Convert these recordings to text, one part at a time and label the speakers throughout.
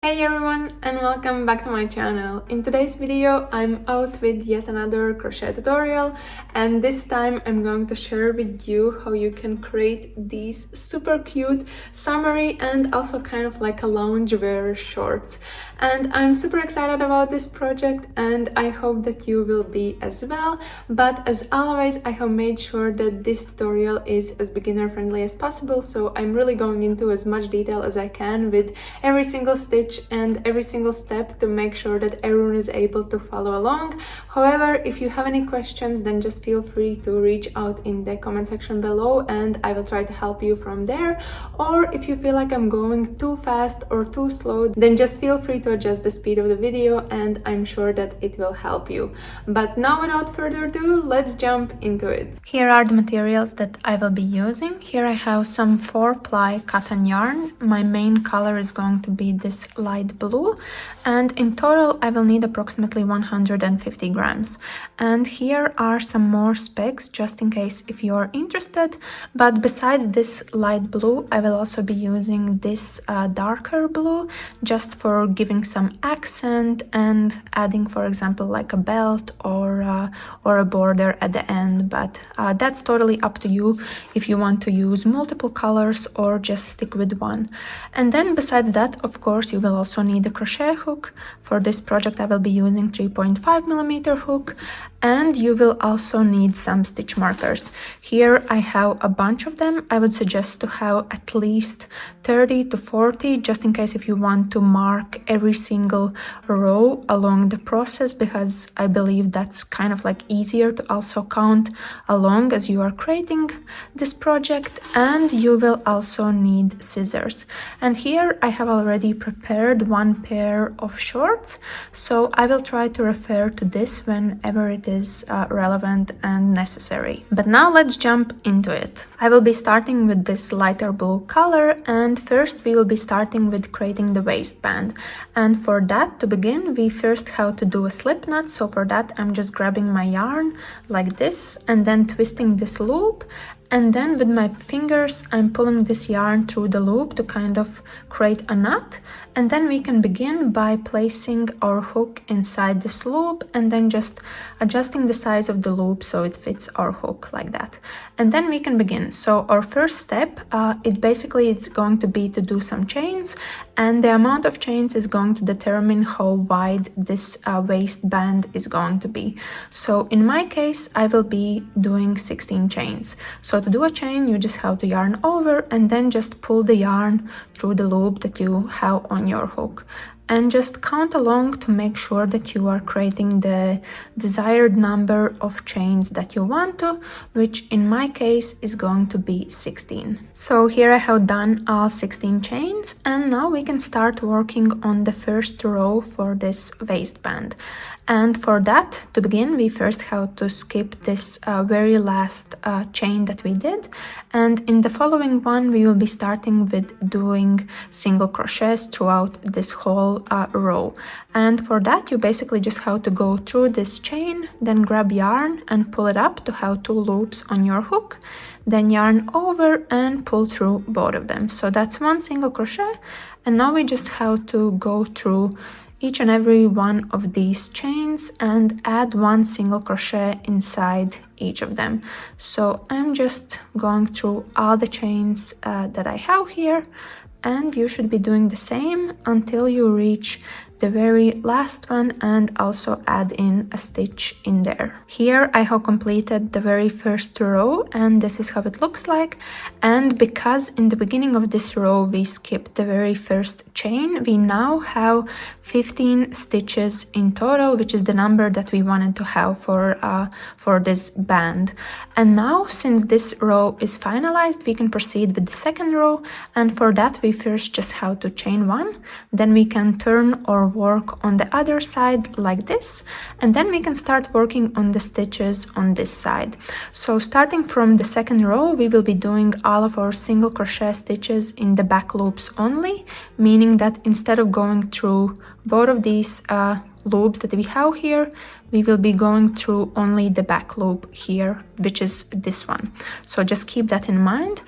Speaker 1: Hey everyone, and welcome back to my channel. In today's video I'm out with yet another crochet tutorial, and this time I'm going to share with you how you can create these super cute summery and also kind of like a loungewear shorts. And I'm super excited about this project and I hope that you will be as well. But as always, I have made sure that this tutorial is as beginner friendly as possible, so I'm really going into as much detail as I can with every single stitch and every single step to make sure that everyone is able to follow along. However, if you have any questions, then just feel free to reach out in the comment section below and I will try to help you from there. Or if you feel like I'm going too fast or too slow, then just feel free to adjust the speed of the video and I'm sure that it will help you. But now without further ado, let's jump into it. Here are the materials that I will be using. Here I have some 4-ply cotton yarn. My main color is going to be this light blue, and in total I will need approximately 150 grams. And here are some more specs just in case if you are interested. But besides this light blue, I will also be using this darker blue just for giving some accent and adding, for example, like a belt or a border at the end. But that's totally up to you if you want to use multiple colors or just stick with one. And then besides that, of course, you will also need a crochet hook. For this project I will be using 3.5mm hook, and you will also need some stitch markers. Here I have a bunch of them. I would suggest to have at least 30 to 40 just in case if you want to mark every single row along the process, because I believe that's kind of like easier to also count along as you are creating this project. And you will also need scissors. And here I have already prepared one pair of shorts, so I will try to refer to this whenever it is relevant and necessary. But now let's jump into it. I will be starting with this lighter blue color, and first we will be starting with creating the waistband. And for that, to begin, we first have to do a slip knot. So for that I'm just grabbing my yarn like this and then twisting this loop, and then with my fingers I'm pulling this yarn through the loop to kind of create a knot. And then we can begin by placing our hook inside this loop and then just adjusting the size of the loop so it fits our hook like that. And then we can begin. So our first step, it's going to be to do some chains, and the amount of chains is going to determine how wide this waistband is going to be. So in my case, I will be doing 16 chains. So to do a chain, you just have to yarn over and then just pull the yarn through the loop that you have on your hook, and just count along to make sure that you are creating the desired number of chains that you want to, which in my case is going to be 16. So here I have done all 16 chains, and now we can start working on the first row for this waistband. And for that, to begin, we first have to skip this very last chain that we did. And in the following one, we will be starting with doing single crochets throughout this whole row. And for that, you basically just have to go through this chain, then grab yarn and pull it up to have 2 loops on your hook, then yarn over and pull through both of them. So that's one single crochet. And now we just have to go through each and every one of these chains and add 1 single crochet inside each of them. So I'm just going through all the chains that I have here, and you should be doing the same until you reach the very last one and also add in a stitch in there. Here I have completed the very first row, and this is how it looks like. And because in the beginning of this row we skipped the very first chain, we now have 15 stitches in total, which is the number that we wanted to have for this band. And now, since this row is finalized, we can proceed with the second row, and for that we first just have to chain 1, then we can turn or work on the other side like this, and then we can start working on the stitches on this side. So starting from the second row, we will be doing all of our single crochet stitches in the back loops only, meaning that instead of going through both of these loops that we have here, we will be going through only the back loop here, which is this one. So just keep that in mind.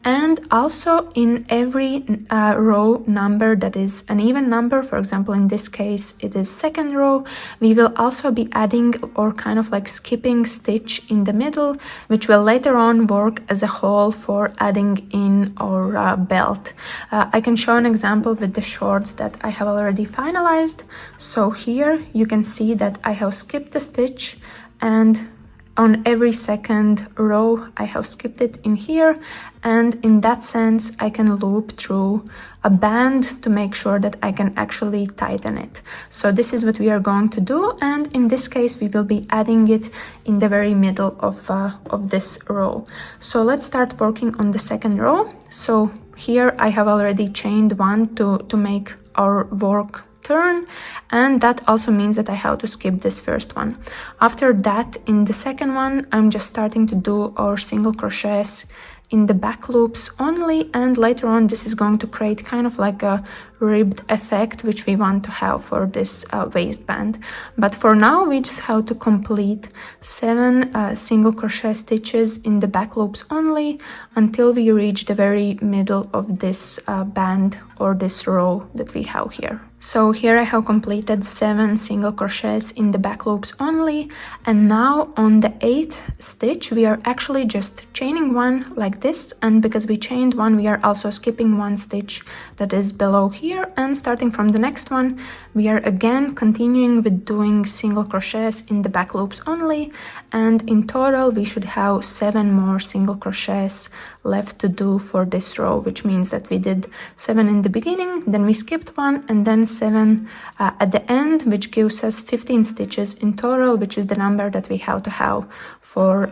Speaker 1: And also in every row number that is an even number, for example in this case it is second row, we will also be adding or kind of like skipping stitch in the middle, which will later on work as a hole for adding in our belt. I can show an example with the shorts that I have already finalized. So here you can see that I have skipped a stitch, and on every second row I have skipped it in here, and in that sense I can loop through a band to make sure that I can actually tighten it. So this is what we are going to do, and in this case we will be adding it in the very middle of this row. So let's start working on the second row. So here I have already chained one to make our work turn, and that also means that I have to skip this first one. After that, in the second one, I'm just starting to do our single crochets in the back loops only, and later on this is going to create kind of like a ribbed effect which we want to have for this waistband. But for now we just have to complete 7 single crochet stitches in the back loops only until we reach the very middle of this band or this row that we have here. So here I have completed 7 single crochets in the back loops only, and now on the 8th stitch we are actually just chaining one like this, and because we chained one we are also skipping one stitch that is below here, and starting from the next one we are again continuing with doing single crochets in the back loops only, and in total we should have 7 more single crochets left to do for this row, which means that we did 7 in the beginning, then we skipped one, and then 7 at the end, which gives us 15 stitches in total, which is the number that we have to have for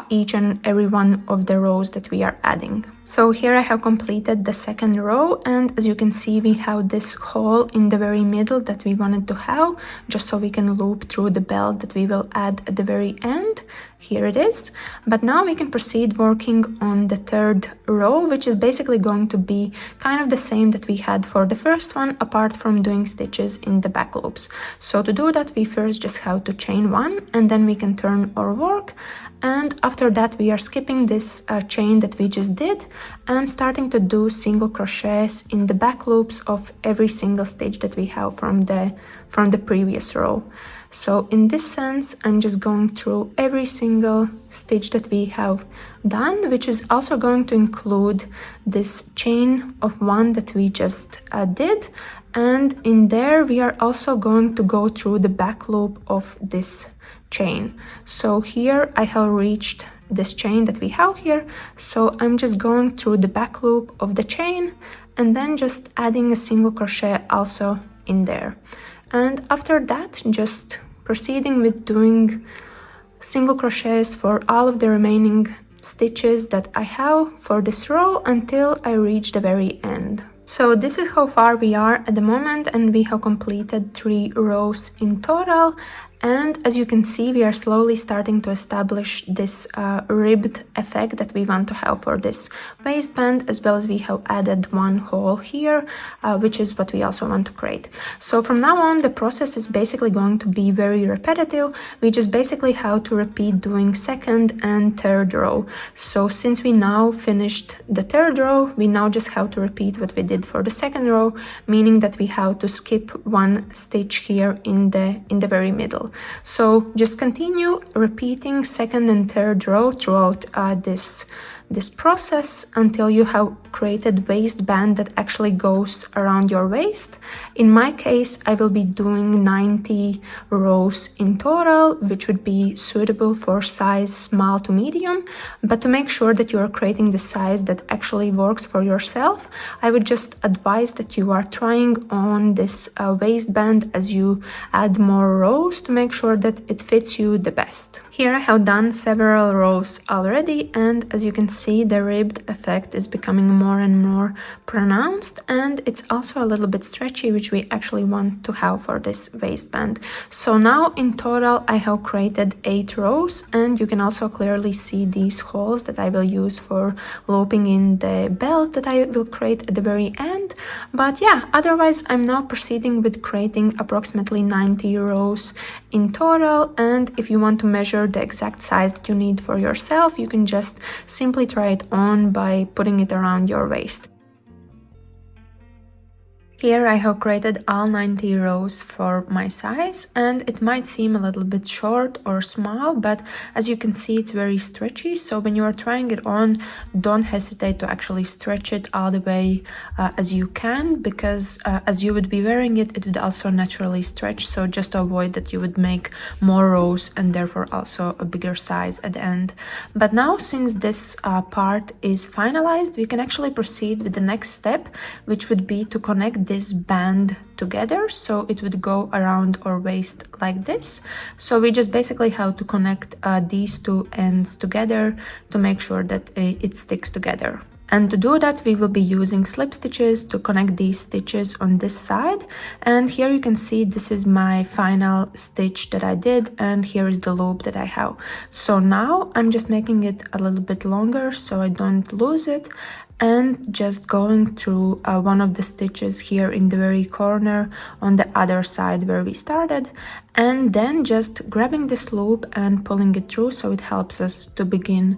Speaker 1: each and every one of the rows that we are adding. So here I have completed the second row, and as you can see we have this hole in the very middle that we wanted to have, just so we can loop through the belt that we will add at the very end. Here it is. But now we can proceed working on the third row, which is basically going to be kind of the same that we had for the first one, apart from doing stitches in the back loops. So to do that we first just have to chain one, and then we can turn our work, and after that we are skipping this chain that we just did and starting to do single crochets in the back loops of every single stitch that we have from the previous row. So in this sense I'm just going through every single stitch that we have done, which is also going to include this chain of one that we just did, and in there we are also going to go through the back loop of this chain. So here I have reached this chain that we have here, so I'm just going through the back loop of the chain and then just adding a single crochet also in there, and after that just proceeding with doing single crochets for all of the remaining stitches that I have for this row until I reach the very end. So this is how far we are at the moment, and we have completed 3 rows in total. And as you can see, we are slowly starting to establish this ribbed effect that we want to have for this waistband, as well as we have added one hole here, which is what we also want to create. So from now on, the process is basically going to be very repetitive. We just basically have to repeat doing second and third row. So since we now finished the third row, we now just have to repeat what we did for the second row, meaning that we have to skip one stitch here in the very middle. So just continue repeating second and third row throughout this process until you have created waistband that actually goes around your waist. In my case, I will be doing 90 rows in total, which would be suitable for size small to medium. But to make sure that you are creating the size that actually works for yourself, I would just advise that you are trying on this waistband as you add more rows to make sure that it fits you the best. Here I have done several rows already, and as you can see, the ribbed effect is becoming more and more pronounced, and it's also a little bit stretchy, which we actually want to have for this waistband. So now in total I have created 8 rows, and you can also clearly see these holes that I will use for looping in the belt that I will create at the very end. But yeah, otherwise I'm now proceeding with creating approximately 90 rows in total, and if you want to measure the exact size that you need for yourself, you can just simply try it on by putting it around your waist. Here I have created all 90 rows for my size, and it might seem a little bit short or small, but as you can see, it's very stretchy. So when you are trying it on, don't hesitate to actually stretch it all the way as you can, because as you would be wearing it, it would also naturally stretch. So just to avoid that, you would make more rows and therefore also a bigger size at the end. But now, since this part is finalized, we can actually proceed with the next step, which would be to connect this band together. So it would go around our waist like this. So we just basically have to connect these two ends together to make sure that it sticks together. And to do that, we will be using slip stitches to connect these stitches on this side. And here you can see this is my final stitch that I did, and here is the loop that I have. So now I'm just making it a little bit longer so I don't lose it, and just going through one of the stitches here in the very corner on the other side where we started, and then just grabbing this loop and pulling it through so it helps us to begin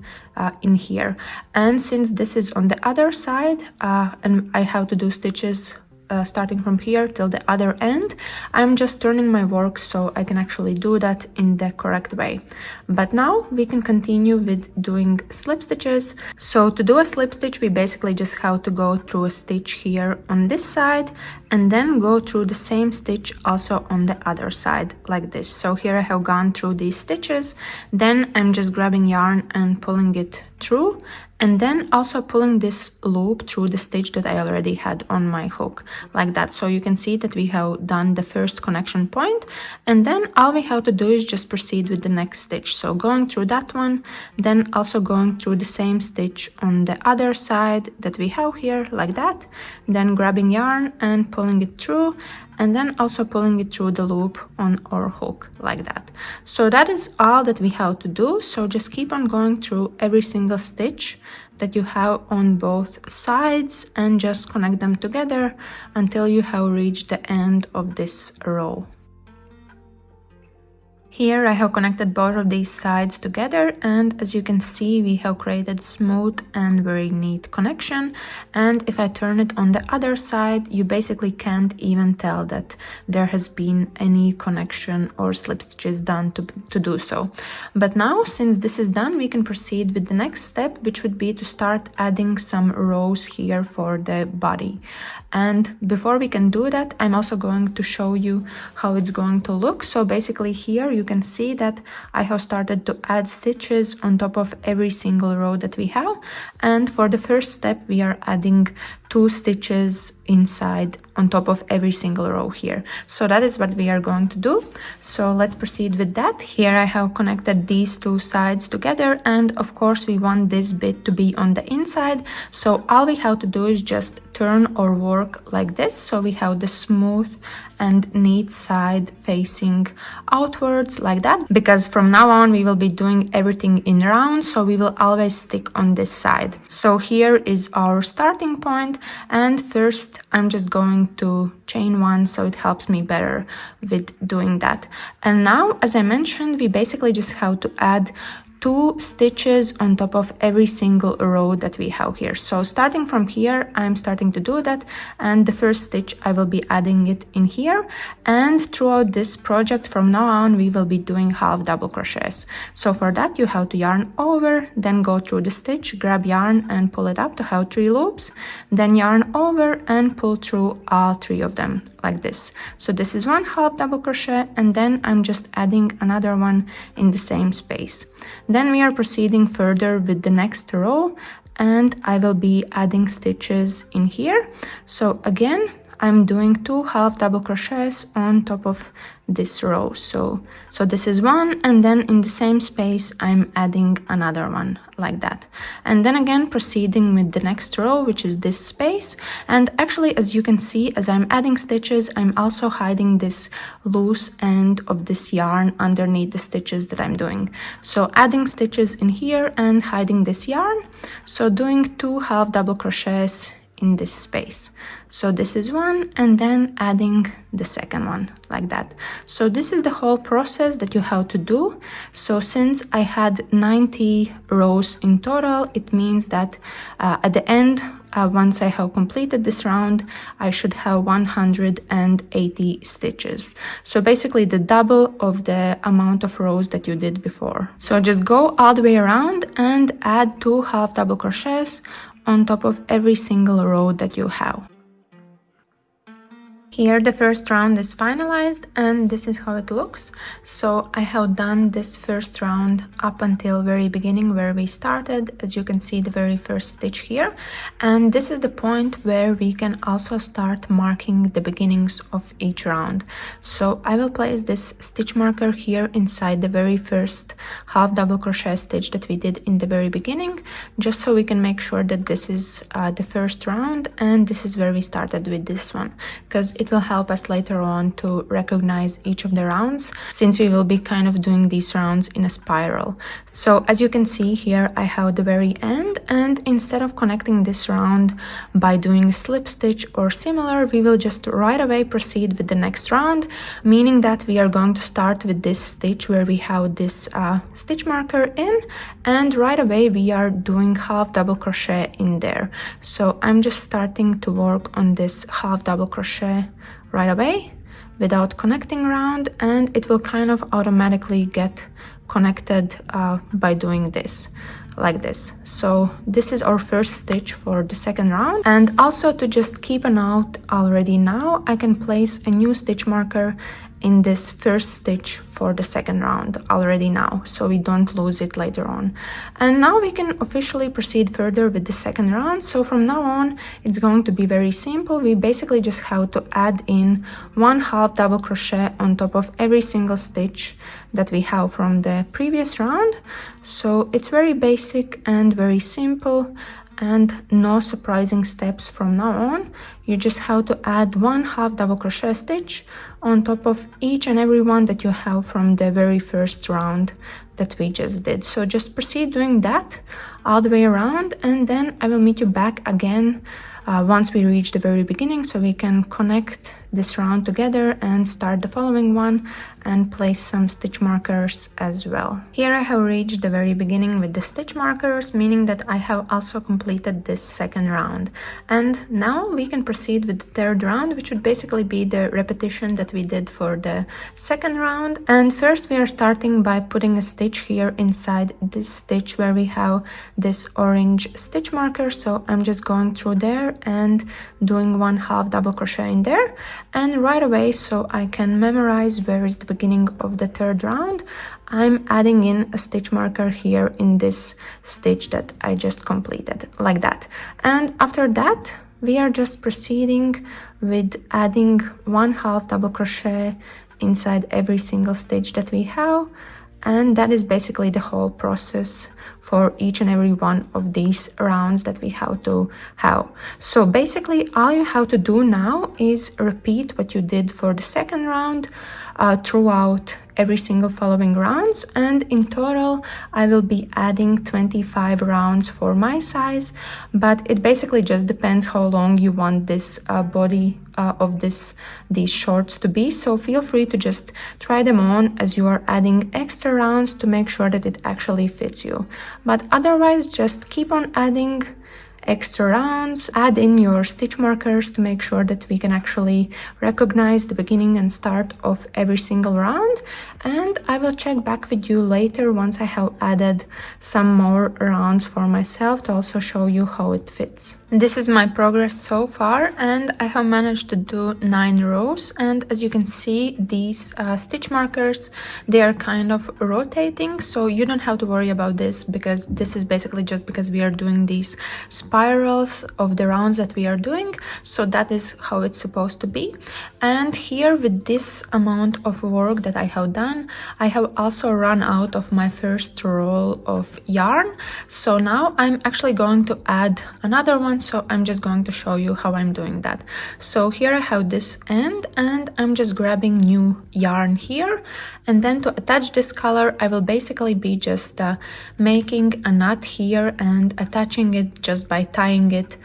Speaker 1: in here. And since this is on the other side and I have to do stitches starting from here till the other end, I'm just turning my work so I can actually do that in the correct way. But now we can continue with doing slip stitches. So to do a slip stitch, we basically just have to go through a stitch here on this side and then go through the same stitch also on the other side like this. So here I have gone through these stitches, then I'm just grabbing yarn and pulling it through, and then also pulling this loop through the stitch that I already had on my hook like that. So you can see that we have done the first connection point, and then all we have to do is just proceed with the next stitch. So going through that one, then also going through the same stitch on the other side that we have here like that, then grabbing yarn and pulling it through, and then also pulling it through the loop on our hook like that. So that is all that we have to do. So just keep on going through every single stitch that you have on both sides and just connect them together until you have reached the end of this row. Here I have connected both of these sides together, and as you can see, we have created smooth and very neat connection. And if I turn it on the other side, you basically can't even tell that there has been any connection or slip stitches done to do so. But now, since this is done, we can proceed with the next step, which would be to start adding some rows here for the body. And before we can do that, I'm also going to show you how it's going to look. So basically here you can see that I have started to add stitches on top of every single row that we have. And for the first step, we are adding 2 stitches inside on top of every single row here. So that is what we are going to do. So let's proceed with that. Here I have connected these 2 sides together, and of course we want this bit to be on the inside. So all we have to do is just turn our work like this. So we have the smooth and neat side facing outwards like that, because from now on we will be doing everything in rounds, so we will always stick on this side. So here is our starting point, and first I'm just going to chain 1 so it helps me better with doing that. And now, as I mentioned, we basically just have to add 2 stitches on top of every single row that we have here. So starting from here, I'm starting to do that, and the first stitch I will be adding it in here, and throughout this project from now on we will be doing half double crochets. So for that you have to yarn over, then go through the stitch, grab yarn and pull it up to have 3 loops, then yarn over and pull through all 3 of them like this. So this is 1 half double crochet, and then I'm just adding another one in the same space. Then we are proceeding further with the next row, and I will be adding stitches in here. So again, I'm doing 2 half double crochets on top of this row. So this is 1, and then in the same space I'm adding another one like that, and then again proceeding with the next row, which is this space. And actually, as you can see, as I'm adding stitches, I'm also hiding this loose end of this yarn underneath the stitches that I'm doing. So adding stitches in here and hiding this yarn, so doing 2 half double crochets in this space. So this is one, and then adding the second one like that. So this is the whole process that you have to do. So since I had 90 rows in total, it means that at the end, once I have completed this round, I should have 180 stitches. So basically the double of the amount of rows that you did before. So just go all the way around and add 2 half double crochets on top of every single row that you have. Here the first round is finalized, and this is how it looks. So I have done this first round up until very beginning where we started, as you can see the very first stitch here, and this is the point where we can also start marking the beginnings of each round. So I will place this stitch marker here inside the very first half double crochet stitch that we did in the very beginning, just so we can make sure that this is the first round, and this is where we started with this one, because it will help us later on to recognize each of the rounds, since we will be kind of doing these rounds in a spiral. So as you can see here, I have the very end, and instead of connecting this round by doing a slip stitch or similar, we will just right away proceed with the next round, meaning that we are going to start with this stitch where we have this stitch marker in, and right away we are doing half double crochet in there. So I'm just starting to work on this half double crochet right away without connecting around, and it will kind of automatically get connected by doing this like this. So this is our first stitch for the second round. And also to just keep a note already now, I can place a new stitch marker in this first stitch for the second round already now, so we don't lose it later on. And now we can officially proceed further with the second round. So from now on, it's going to be very simple. We basically just have to add in 1 half double crochet on top of every single stitch that we have from the previous round. So it's very basic and very simple, and no surprising steps from now on. You just have to add 1 half double crochet stitch on top of each and every one that you have from the very first round that we just did. So just proceed doing that all the way around, and then I will meet you back again once we reach the very beginning, so we can connect this round together and start the following one and place some stitch markers as well. Here I have reached the very beginning with the stitch markers, meaning that I have also completed this second round. And now we can proceed with the third round, which would basically be the repetition that we did for the second round. And first we are starting by putting a stitch here inside this stitch where we have this orange stitch marker. So I'm just going through there and doing 1 half double crochet in there, and right away, so I can memorize where is the beginning of the third round, I'm adding in a stitch marker here in this stitch that I just completed, like that. And after that, we are just proceeding with adding 1 half double crochet inside every single stitch that we have, and that is basically the whole process for each and every one of these rounds that we have to have. So basically all you have to do now is repeat what you did for the second round throughout every single following rounds, and in total I will be adding 25 rounds for my size, but it basically just depends how long you want this body of these shorts to be. So feel free to just try them on as you are adding extra rounds to make sure that it actually fits you, but otherwise just keep on adding extra rounds, add in your stitch markers to make sure that we can actually recognize the beginning and start of every single round. And I will check back with you later once I have added some more rounds for myself to also show you how it fits. This is my progress so far, and I have managed to do 9 rows, and as you can see, these stitch markers, they are kind of rotating, so you don't have to worry about this, because this is basically just because we are doing these spirals of the rounds that we are doing, so that is how it's supposed to be. And here with this amount of work that I have done, I have also run out of my first roll of yarn, so now I'm actually going to add another one, so I'm just going to show you how I'm doing that. So here I have this end, and I'm just grabbing new yarn here, and then to attach this color I will basically be just making a knot here and attaching it just by tying it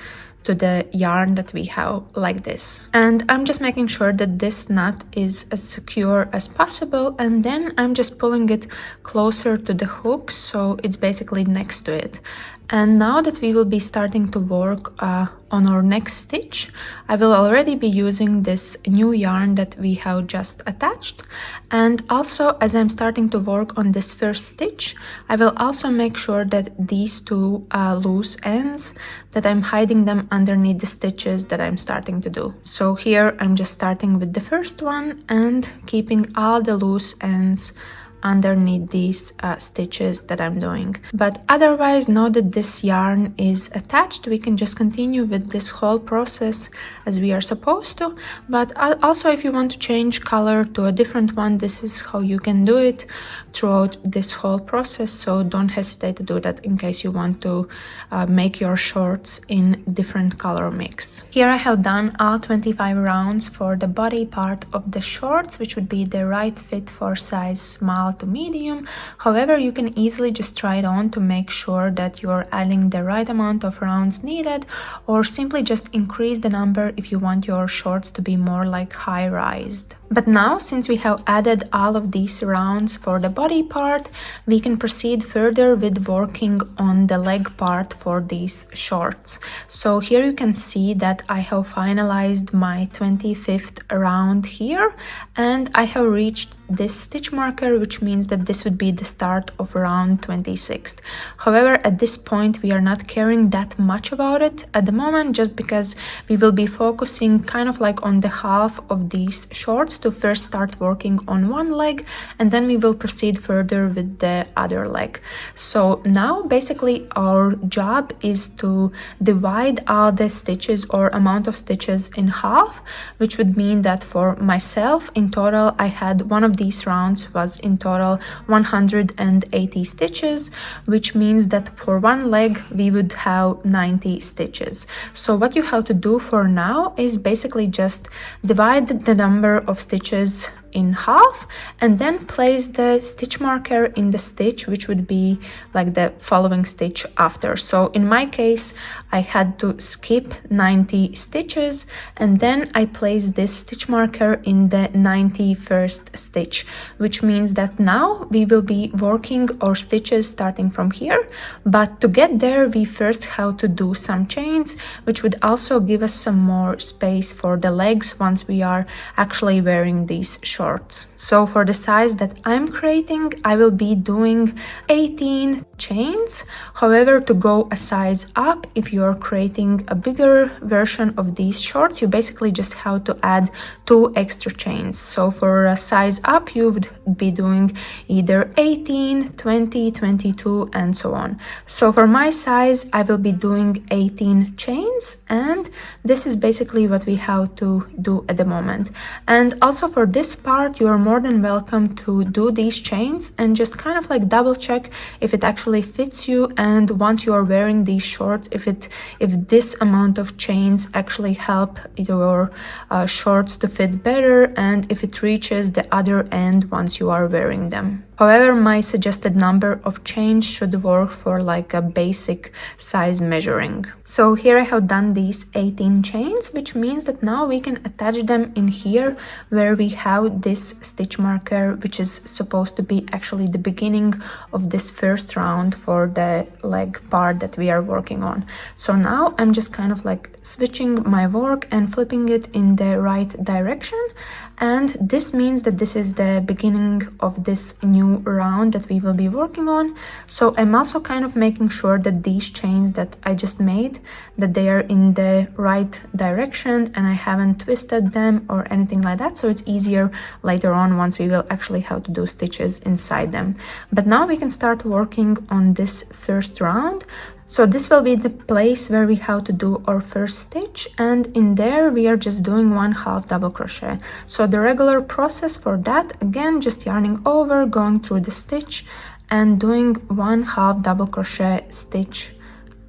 Speaker 1: to the yarn that we have like this. And I'm just making sure that this knot is as secure as possible, and then I'm just pulling it closer to the hook so it's basically next to it. And now that we will be starting to work on our next stitch, I will already be using this new yarn that we have just attached. And also, as I'm starting to work on this first stitch, I will also make sure that these two loose ends, that I'm hiding them underneath the stitches that I'm starting to do. So here I'm just starting with the first one and keeping all the loose ends underneath these stitches that I'm doing. But otherwise, now that this yarn is attached, we can just continue with this whole process as we are supposed to. But also, if you want to change color to a different one, this is how you can do it throughout this whole process. So don't hesitate to do that in case you want to make your shorts in different color mix. Here I have done all 25 rounds for the body part of the shorts, which would be the right fit for size small to medium. However, you can easily just try it on to make sure that you're adding the right amount of rounds needed, or simply just increase the number if you want your shorts to be more like high-rised. But now, since we have added all of these rounds for the body part, we can proceed further with working on the leg part for these shorts. So here you can see that I have finalized my 25th round here, and I have reached this stitch marker, which means that this would be the start of round 26th. However, at this point we are not caring that much about it at the moment, just because we will be focusing kind of like on the half of these shorts to first start working on one leg, and then we will proceed further with the other leg. So now basically our job is to divide all the stitches or amount of stitches in half, which would mean that for myself in total I had one of these rounds was in total 180 stitches, which means that for one leg we would have 90 stitches. So what you have to do for now is basically just divide the number of stitches in half and then place the stitch marker in the stitch which would be like the following stitch after. So in my case I had to skip 90 stitches and then I place this stitch marker in the 91st stitch, which means that now we will be working our stitches starting from here, but to get there we first have to do some chains, which would also give us some more space for the legs once we are actually wearing these shorts. So for the size that I'm creating, I will be doing 18 chains. However, to go a size up, if you're creating a bigger version of these shorts, you basically just have to add 2 extra chains. So for a size up, you would be doing either 18, 20, 22, and so on. So for my size, I will be doing 18 chains, and this is basically what we have to do at the moment. And also for this part, you are more than welcome to do these chains and just kind of like double check if it actually fits you, and once you are wearing these shorts, if this amount of chains actually help your shorts to fit better, and if it reaches the other end once you are wearing them. However, my suggested number of chains should work for like a basic size measuring. So here I have done these 18 chains, which means that now we can attach them in here where we have this stitch marker, which is supposed to be actually the beginning of this first round for the leg part that we are working on. So now I'm just kind of like switching my work and flipping it in the right direction, and this means that this is the beginning of this new round that we will be working on. So I'm also kind of making sure that these chains that I just made, that they are in the right direction and I haven't twisted them or anything like that, so it's easier later on once we will actually have to do stitches inside them. But now we can start working on this first round. So this will be the place where we have to do our first stitch, and in there we are just doing 1/2 double crochet. So the regular process for that, again, just yarning over, going through the stitch and doing 1/2 double crochet stitch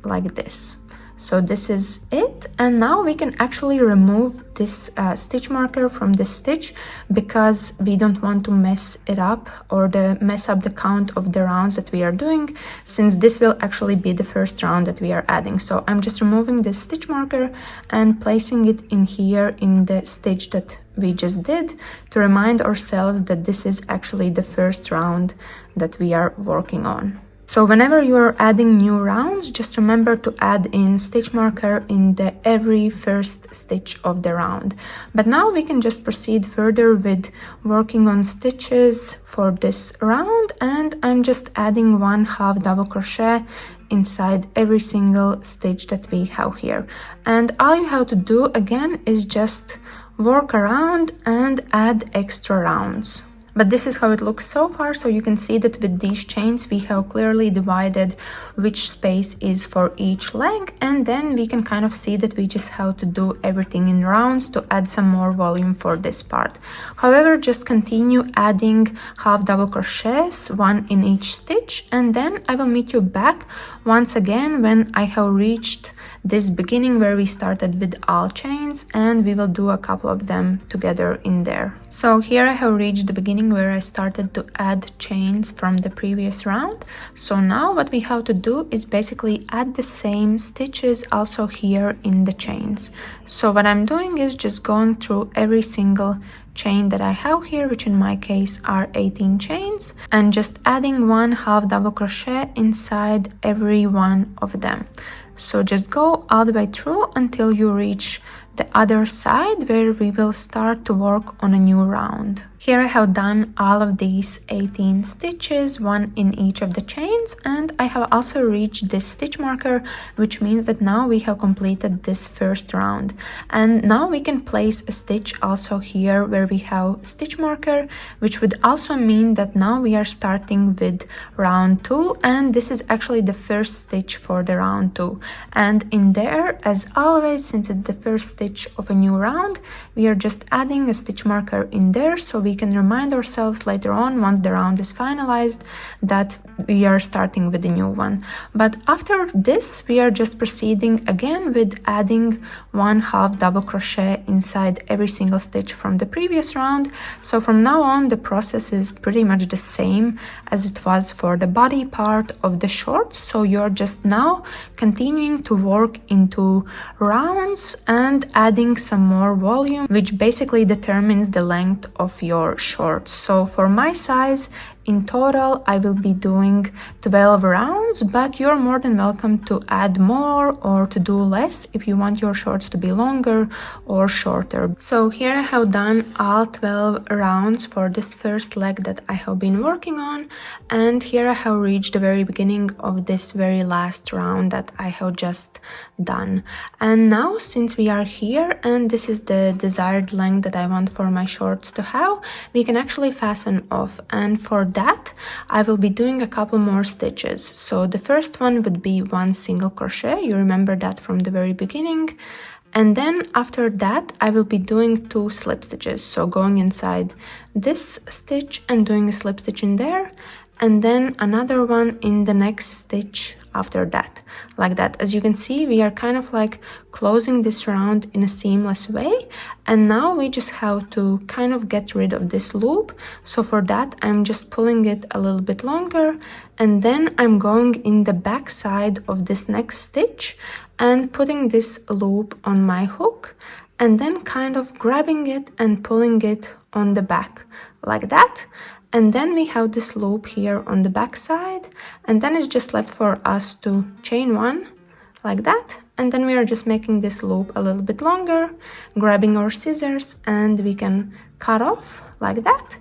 Speaker 1: like this. So this is it, and now we can actually remove this stitch marker from this stitch because we don't want to mess it up or mess up the count of the rounds that we are doing, since this will actually be the first round that we are adding. So I'm just removing this stitch marker and placing it in here in the stitch that we just did to remind ourselves that this is actually the first round that we are working on. So whenever you're adding new rounds, just remember to add in stitch marker in the every first stitch of the round. But now we can just proceed further with working on stitches for this round, and I'm just adding 1/2 double crochet inside every single stitch that we have here. And all you have to do again is just work around and add extra rounds. But this is how it looks so far. So you can see that with these chains we have clearly divided which space is for each leg, and then we can kind of see that we just have to do everything in rounds to add some more volume for this part. However, just continue adding 1/2 double crochets, 1 in each stitch, and then I will meet you back once again when I have reached this beginning where we started with all chains, and we will do a couple of them together in there. So here I have reached the beginning where I started to add chains from the previous round. So now what we have to do is basically add the same stitches also here in the chains. So what I'm doing is just going through every single chain that I have here, which in my case are 18 chains, and just adding 1/2 double crochet inside every one of them. So just go all the way through until you reach the other side where we will start to work on a new round. Here I have done all of these 18 stitches, 1 in each of the chains, and I have also reached this stitch marker, which means that now we have completed this first round. And now we can place a stitch also here where we have stitch marker, which would also mean that now we are starting with round 2, and this is actually the first stitch for the round 2. And in there, as always, since it's the first stitch of a new round, we are just adding a stitch marker in there so we can remind ourselves later on, once the round is finalized, that we are starting with a new one. But after this, we are just proceeding again with adding 1/2 double crochet inside every single stitch from the previous round. So from now on, the process is pretty much the same as it was for the body part of the shorts. So you're just now continuing to work into rounds and adding some more volume, which basically determines the length of your shorts. So for my size, in total, I will be doing 12 rounds, but you're more than welcome to add more or to do less if you want your shorts to be longer or shorter. So here I have done all 12 rounds for this first leg that I have been working on, and here I have reached the very beginning of this very last round that I have just done. And now, since we are here and this is the desired length that I want for my shorts to have, we can actually fasten off, and for that I will be doing a couple more stitches. So the first one would be 1 single crochet, you remember that from the very beginning, and then after that I will be doing 2 slip stitches, so going inside this stitch and doing a slip stitch in there, and then another one in the next stitch after that, like that. As you can see, we are kind of like closing this round in a seamless way, and now we just have to kind of get rid of this loop. So for that, I'm just pulling it a little bit longer, and then I'm going in the back side of this next stitch and putting this loop on my hook, and then kind of grabbing it and pulling it on the back like that. And then we have this loop here on the back side, and then it's just left for us to chain 1 like that, and then we are just making this loop a little bit longer, grabbing our scissors, and we can cut off like that.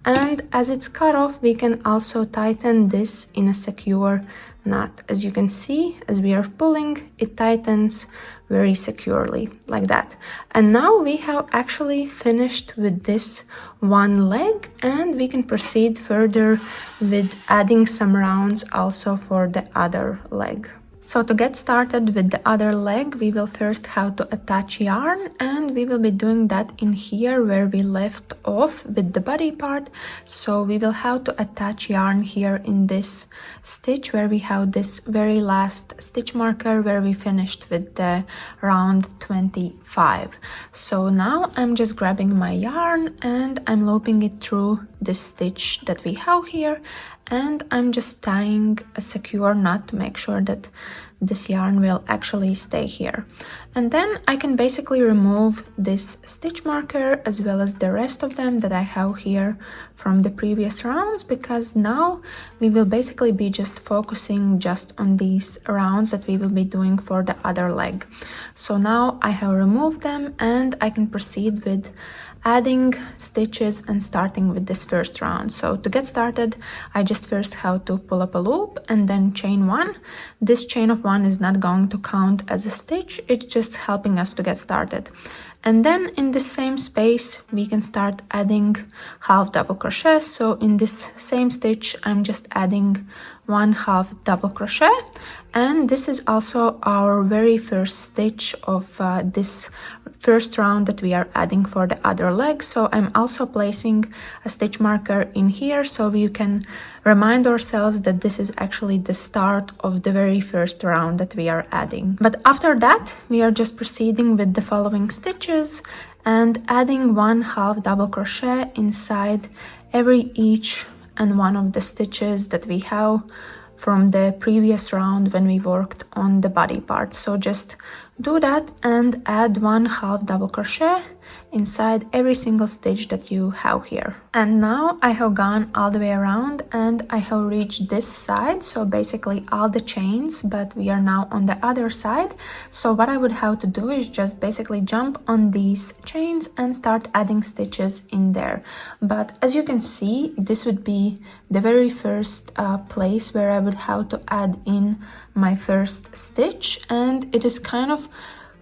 Speaker 1: And as it's cut off, we can also tighten this in a secure knot. As you can see, as we are pulling, it tightens very securely like that. And now we have actually finished with this one leg, and we can proceed further with adding some rounds also for the other leg. So to get started with the other leg, we will first have to attach yarn, and we will be doing that in here where we left off with the body part. So we will have to attach yarn here in this stitch where we have this very last stitch marker where we finished with the round 25. So now I'm just grabbing my yarn and I'm looping it through this stitch that we have here, and I'm just tying a secure knot to make sure that this yarn will actually stay here. And then I can basically remove this stitch marker as well as the rest of them that I have here from the previous rounds, because now we will basically be just focusing just on these rounds that we will be doing for the other leg. So now I have removed them and I can proceed with adding stitches and starting with this first round. So to get started, I just first have to pull up a loop and then chain one. This chain of one is not going to count as a stitch, it's just helping us to get started. And then in the same space, we can start adding half double crochet. So in this same stitch, I'm just adding 1 half double crochet. And this is also our very first stitch of this first round that we are adding for the other leg. So I'm also placing a stitch marker in here so we can remind ourselves that this is actually the start of the very first round that we are adding. But after that, we are just proceeding with the following stitches and adding 1 half double crochet inside each and one of the stitches that we have from the previous round when we worked on the body part. So just do that and add 1 half double crochet inside every single stitch that you have here. And now I have gone all the way around and I have reached this side, so basically all the chains, but we are now on the other side. So what I would have to do is just basically jump on these chains and start adding stitches in there. But as you can see, this would be the very first place where I would have to add in my first stitch, and it is kind of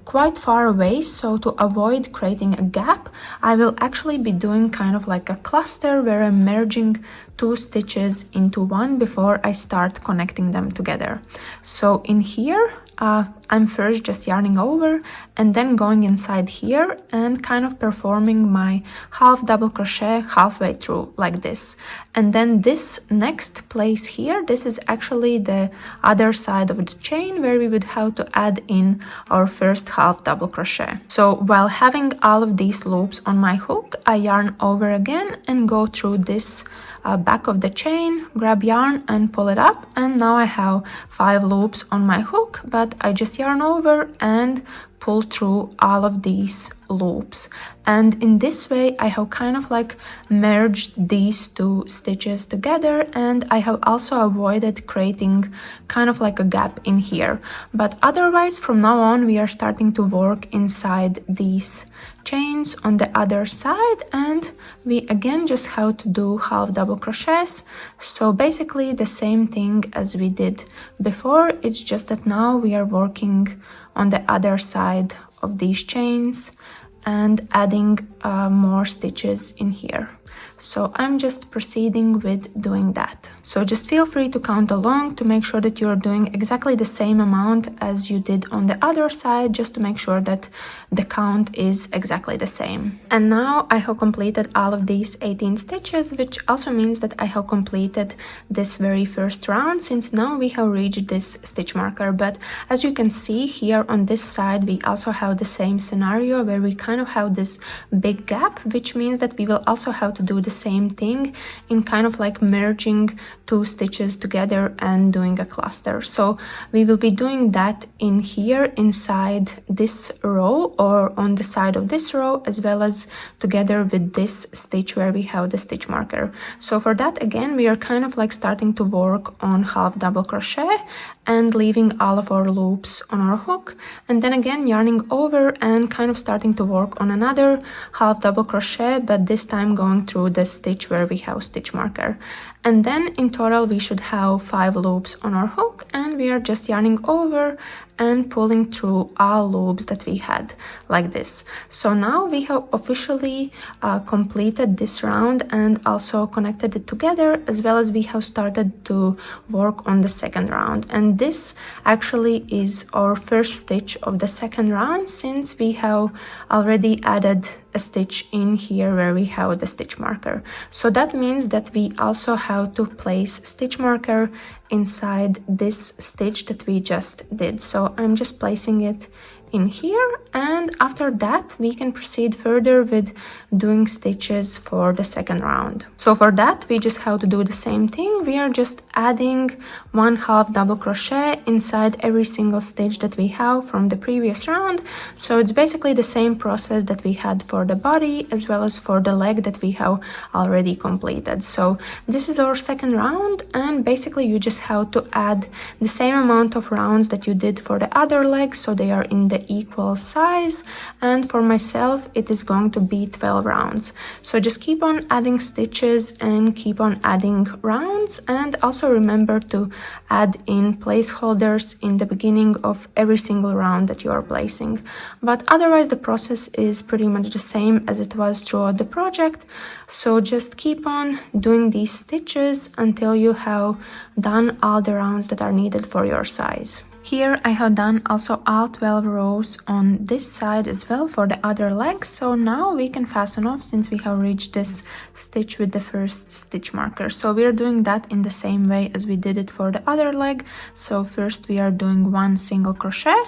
Speaker 1: quite far away. So to avoid creating a gap, I will actually be doing kind of like a cluster where I'm merging 2 stitches into one before I start connecting them together. So in here, I'm first just yarning over and then going inside here and kind of performing my half double crochet halfway through like this. And then this next place here, this is actually the other side of the chain where we would have to add in our first half double crochet. So while having all of these loops on my hook, I yarn over again and go through this back of the chain, grab yarn and pull it up, and now I have 5 loops on my hook, but I just yarn over and pull through all of these loops. And in this way I have kind of like merged these 2 stitches together, and I have also avoided creating kind of like a gap in here. But otherwise from now on we are starting to work inside these chains on the other side, and we again just have to do half double crochets. So basically the same thing as we did before, it's just that now we are working on the other side of these chains and adding more stitches in here. So I'm just proceeding with doing that. So just feel free to count along to make sure that you're doing exactly the same amount as you did on the other side, just to make sure that the count is exactly the same. And now I have completed all of these 18 stitches, which also means that I have completed this very first round, since now we have reached this stitch marker. But as you can see here on this side, we also have the same scenario where we kind of have this big gap, which means that we will also have to do the same thing in kind of like merging 2 stitches together and doing a cluster. So we will be doing that in here inside this row or on the side of this row, as well as together with this stitch where we have the stitch marker. So for that, again, we are kind of like starting to work on half double crochet and leaving all of our loops on our hook, and then again yarning over and kind of starting to work on another half double crochet, but this time going through the stitch where we have stitch marker. And then in total we should have 5 loops on our hook, and we are just yarning over and pulling through all loops that we had, like this. So now we have officially completed this round and also connected it together, as well as we have started to work on the second round. And this actually is our first stitch of the second round, since we have already added a stitch in here where we have the stitch marker. So that means that we also have to place stitch marker inside this stitch that we just did. So I'm just placing it in here, and after that we can proceed further with doing stitches for the second round. So for that we just have to do the same thing. We are just adding 1/2 double crochet inside every single stitch that we have from the previous round. So it's basically the same process that we had for the body as well as for the leg that we have already completed. So this is our second round, and basically you just have to add the same amount of rounds that you did for the other leg, so they are in the equal size, and for myself it is going to be 12 rounds. So just keep on adding stitches and keep on adding rounds, and also remember to add in placeholders in the beginning of every single round that you are placing. But otherwise the process is pretty much the same as it was throughout the project. So just keep on doing these stitches until you have done all the rounds that are needed for your size. Here I have done also all 12 rows on this side as well for the other leg. So now we can fasten off, since we have reached this stitch with the first stitch marker. So we are doing that in the same way as we did it for the other leg. So first we are doing 1 single crochet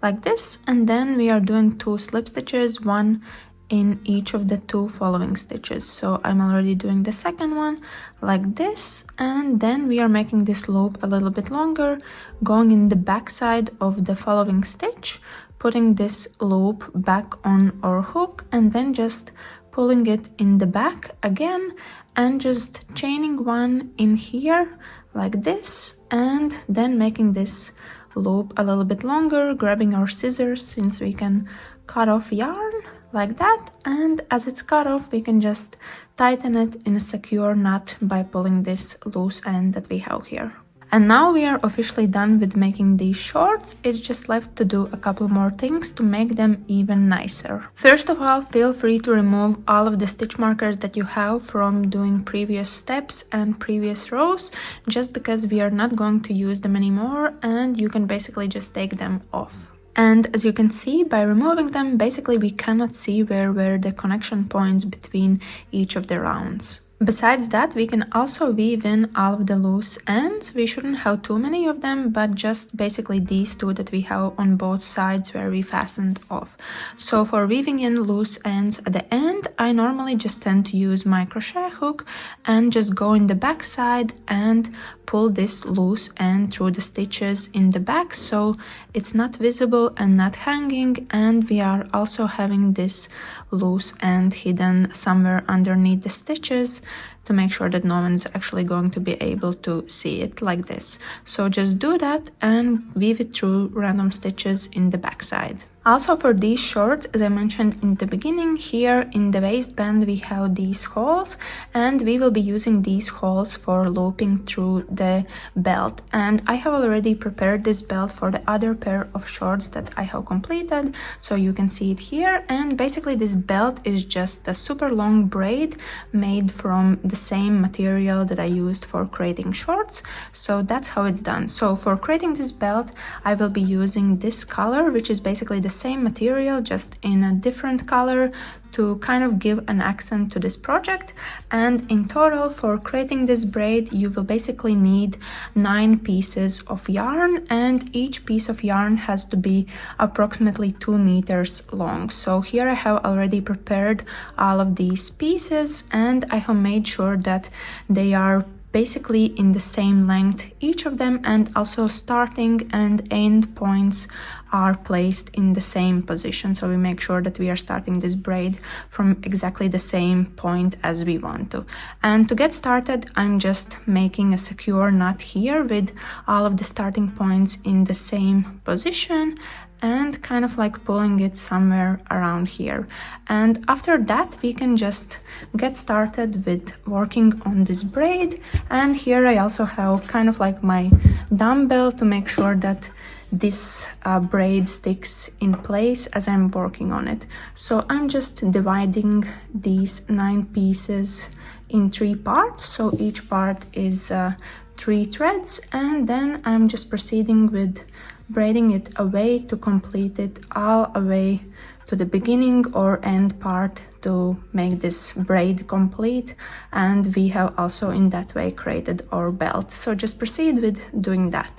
Speaker 1: like this, and then we are doing 2 slip stitches, 1 in each of the 2 following stitches. So I'm already doing the second one like this, and then we are making this loop a little bit longer, going in the back side of the following stitch, putting this loop back on our hook, and then just pulling it in the back again, and just chaining 1 in here like this, and then making this loop a little bit longer, grabbing our scissors since we can cut off yarn like that, and as it's cut off we can just tighten it in a secure knot by pulling this loose end that we have here. And now we are officially done with making these shorts. It's just left to do a couple more things to make them even nicer. First of all, feel free to remove all of the stitch markers that you have from doing previous steps and previous rows, just because we are not going to use them anymore, and you can basically just take them off. And as you can see, by removing them, basically we cannot see where were the connection points between each of the rounds. Besides that, we can also weave in all of the loose ends. We shouldn't have too many of them, but just basically these 2 that we have on both sides where we fastened off. So for weaving in loose ends at the end, I normally just tend to use my crochet hook and just go in the back side and pull this loose end through the stitches in the back, so it's not visible and not hanging, and we are also having this loose end hidden somewhere underneath the stitches to make sure that no one's actually going to be able to see it like this. So just do that and weave it through random stitches in the back side. Also for these shorts, as I mentioned in the beginning, here in the waistband we have these holes, and we will be using these holes for looping through the belt. And I have already prepared this belt for the other pair of shorts that I have completed, so you can see it here. And basically this belt is just a super long braid made from the same material that I used for creating shorts. So that's how it's done. So for creating this belt, I will be using this color, which is basically the same material just in a different color, to kind of give an accent to this project. And in total, for creating this braid, you will basically need 9 pieces of yarn, and each piece of yarn has to be approximately 2 meters long. So here I have already prepared all of these pieces, and I have made sure that they are basically in the same length, each of them, and also starting and end points are placed in the same position. So we make sure that we are starting this braid from exactly the same point as we want to. And to get started, I'm just making a secure knot here with all of the starting points in the same position. and kind of like pulling it somewhere around here. And after that we can just get started with working on this braid. And here I also have kind of like my dumbbell to make sure that this braid sticks in place as I'm working on it. So I'm just dividing these 9 pieces in 3 parts, so each part is 3 threads, and then I'm just proceeding with braiding it away to complete it all the way to the beginning or end part to make this braid complete. And we have also in that way created our belt, so just proceed with doing that.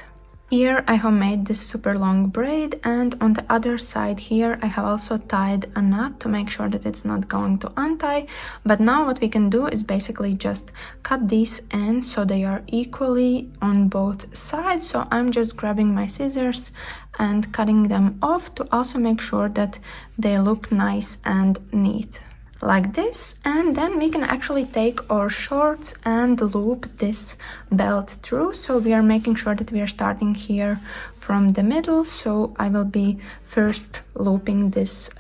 Speaker 1: Here I have made this super long braid, and on the other side here I have also tied a knot to make sure that it's not going to untie. But now what we can do is basically just cut these ends so they are equally on both sides. So I'm just grabbing my scissors and cutting them off to also make sure that they look nice and neat, like this. And then we can actually take our shorts and loop this belt through. So we are making sure that we are starting here from the middle. So I will be first looping this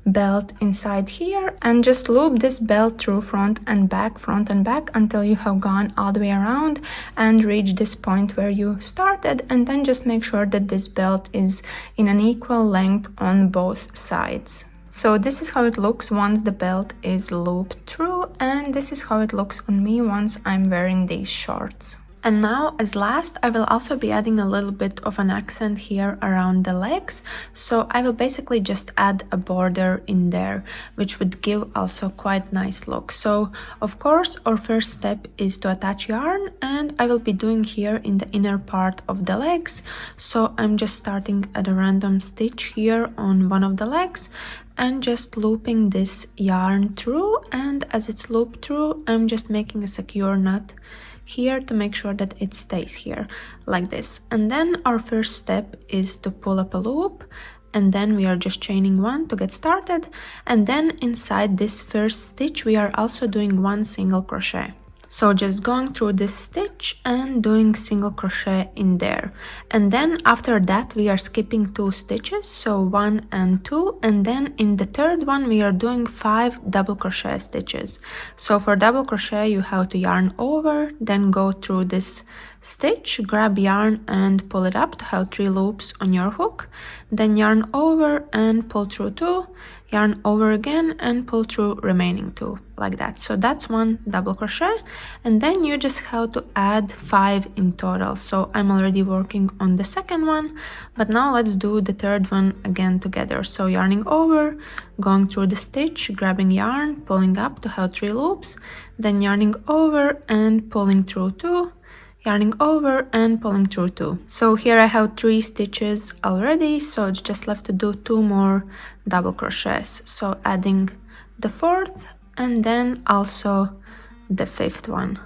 Speaker 1: belt inside here, and just loop this belt through front and back until you have gone all the way around and reach this point where you started. And then just make sure that this belt is in an equal length on both sides. So this is how it looks once the belt is looped through, and this is how it looks on me once I'm wearing these shorts. And now as last, I will also be adding a little bit of an accent here around the legs. So I will basically just add a border in there, which would give also quite nice look. So of course our first step is to attach yarn, and I will be doing here in the inner part of the legs. So I'm just starting at a random stitch here on one of the legs and just looping this yarn through, and as it's looped through I'm just making a secure knot here to make sure that it stays here like this. And then our first step is to pull up a loop, and then we are just chaining 1 to get started. And then inside this first stitch we are also doing 1 single crochet. So just going through this stitch and doing single crochet in there. And then after that we are skipping 2 stitches, so 1 and 2, and then in the third one we are doing 5 double crochet stitches. So for double crochet you have to yarn over, then go through this stitch, grab yarn and pull it up to have 3 loops on your hook, then yarn over and pull through 2, yarn over again and pull through remaining 2, like that. So that's 1 double crochet, and then you just have to add 5 in total. So I'm already working on the second one, but now let's do the third one again together. So yarning over, going through the stitch, grabbing yarn, pulling up to have 3 loops, then yarning over and pulling through 2, yarning over and pulling through 2. So here I have 3 stitches already, so it's just left to do 2 more double crochets. So adding the 4th and then also the 5th one,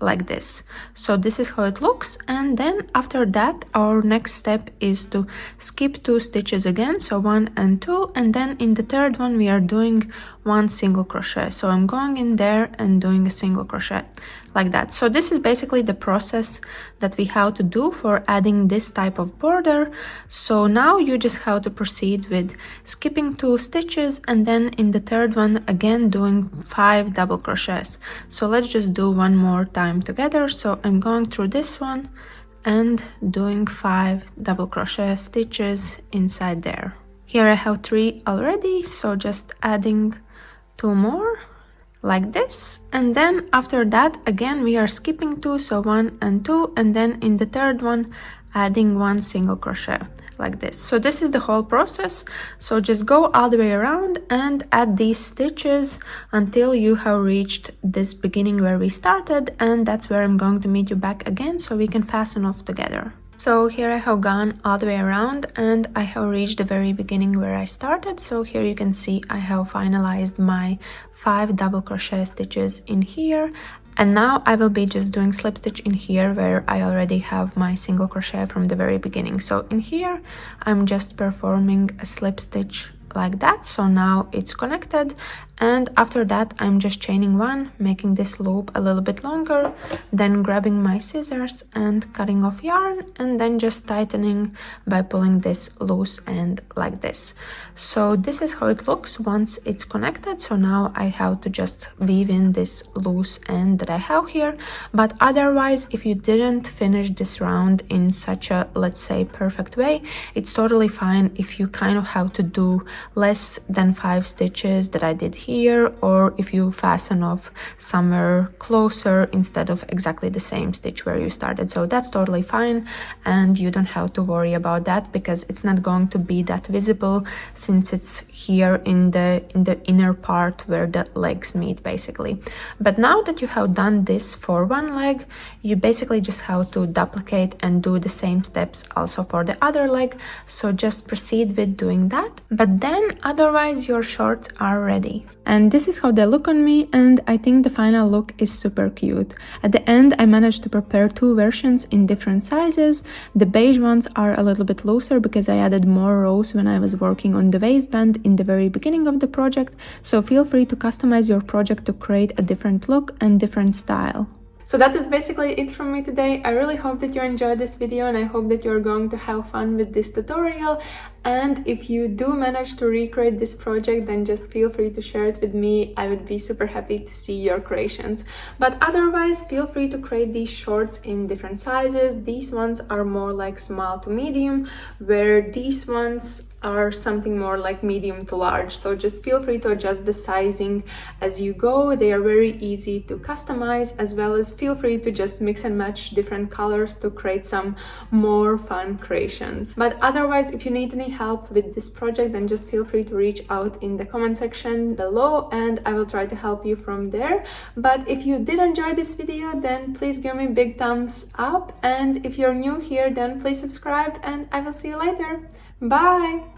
Speaker 1: like this. So this is how it looks. And then after that our next step is to skip 2 stitches again, so 1 and 2, and then in the third one we are doing 1 single crochet. So I'm going in there and doing a single crochet, like that. So this is basically the process that we have to do for adding this type of border. So now you just have to proceed with skipping 2 stitches, and then in the third one again doing 5 double crochets. So let's just do one more time together. So I'm going through this one and doing 5 double crochet stitches inside there. Here I have 3 already, so just adding 2 more, like this. And then after that again we are skipping 2, so 1 and 2, and then in the third one adding 1 single crochet, like this. So this is the whole process. So just go all the way around and add these stitches until you have reached this beginning where we started, and that's where I'm going to meet you back again so we can fasten off together. So here I have gone all the way around and I have reached the very beginning where I started. So here you can see I have finalized my 5 double crochet stitches in here, and now I will be just doing slip stitch in here where I already have my single crochet from the very beginning. So in here I'm just performing a slip stitch like that. So now it's connected, and after that I'm just chaining one, making this loop a little bit longer, then grabbing my scissors and cutting off yarn, and then just tightening by pulling this loose end like this. So this is how it looks once it's connected. So now I have to just weave in this loose end that I have here, but otherwise, if you didn't finish this round in such a, let's say, perfect way, it's totally fine if you kind of have to do less than 5 stitches that I did here, or if you fasten off somewhere closer instead of exactly the same stitch where you started. So that's totally fine, and you don't have to worry about that because it's not going to be that visible since it's here in the inner part where the legs meet basically. But now that you have done this for one leg, you basically just have to duplicate and do the same steps also for the other leg. So just proceed with doing that, but then otherwise your shorts are ready. And this is how they look on me, and I think the final look is super cute. At the end I managed to prepare 2 versions in different sizes. The beige ones are a little bit looser because I added more rows when I was working on the waistband in the very beginning of the project, so feel free to customize your project to create a different look and different style. So that is basically it from me today. I really hope that you enjoyed this video, and I hope that you're going to have fun with this tutorial. And if you do manage to recreate this project, then just feel free to share it with me. I would be super happy to see your creations. But otherwise, feel free to create these shorts in different sizes. These ones are more like small to medium, where these ones are something more like medium to large. So just feel free to adjust the sizing as you go. They are very easy to customize, as well as feel free to just mix and match different colors to create some more fun creations. But otherwise, if you need any help with this project, then just feel free to reach out in the comment section below and I will try to help you from there. But if you did enjoy this video, then please give me a big thumbs up, and if you're new here, then please subscribe, and I will see you later. Bye!